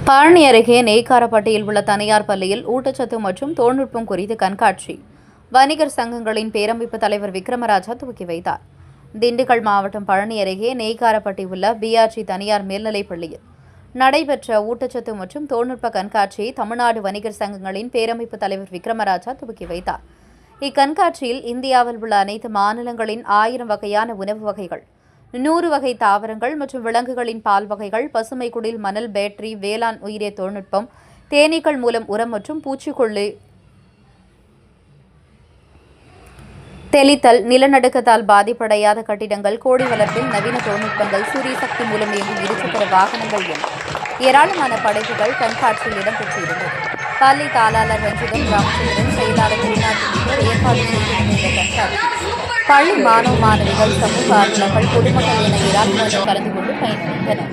பழனி அருகே நெய்க்காரப்பட்டியில் உள்ள தனியார் பள்ளியில் ஊட்டச்சத்து மற்றும் தொழில்நுட்பம் குறித்து கண்காட்சி வணிகர் சங்கங்களின் பேரமைப்பு தலைவர் விக்ரமராஜா துவக்கி வைத்தார். திண்டுக்கல் மாவட்டம் பழனி அருகே நெய்க்காரப்பட்டி உள்ள பிஆர்ஜி தனியார் மேல்நிலைப் பள்ளியில் நடைபெற்ற ஊட்டச்சத்து மற்றும் தொழில்நுட்ப கண்காட்சியை தமிழ்நாடு வணிகர் சங்கங்களின் பேரமைப்பு தலைவர் விக்ரமராஜா துவக்கி வைத்தார். இக்கண்காட்சியில் இந்தியாவில் உள்ள அனைத்து மாநிலங்களின் 1000 வகையான உணவு வகைகள், 100 வகை தாவரங்கள் மற்றும் விலங்குகளின் பால் வகைகள், பசுமை குடில், மணல், பேட்டரி, வேளாண் உயிரிய தொழில்நுட்பம், தேனீக்கள் மூலம் உரம் மற்றும் பூச்சிக்கொல்லி தெளித்தல், நிலநடுக்கத்தால் பாதிப்படையாத கட்டிடங்கள், கோழி வளர்ப்பில் நவீன தொழில்நுட்பங்கள், சூரிய சக்தி மூலம் இயங்கும் இருசக்கர வாகனங்கள் என ஏராளமான படைப்புகள் கண்காட்சியில் இடம்பெற்றிருந்தது. பள்ளி தாளாளர் ரஞ்சிதன், ராமச்சந்திரன், செயலாளர் திருநாட்டு ஏற்பாடு செய்திருந்த கண்காட்சி பள்ளி மாணவ மாணவிகள், சமூக ஆர்வலர்கள், பொதுமக்கள் என ஏராளமானோர் கலந்து கொண்டு பயனடைந்தனர்.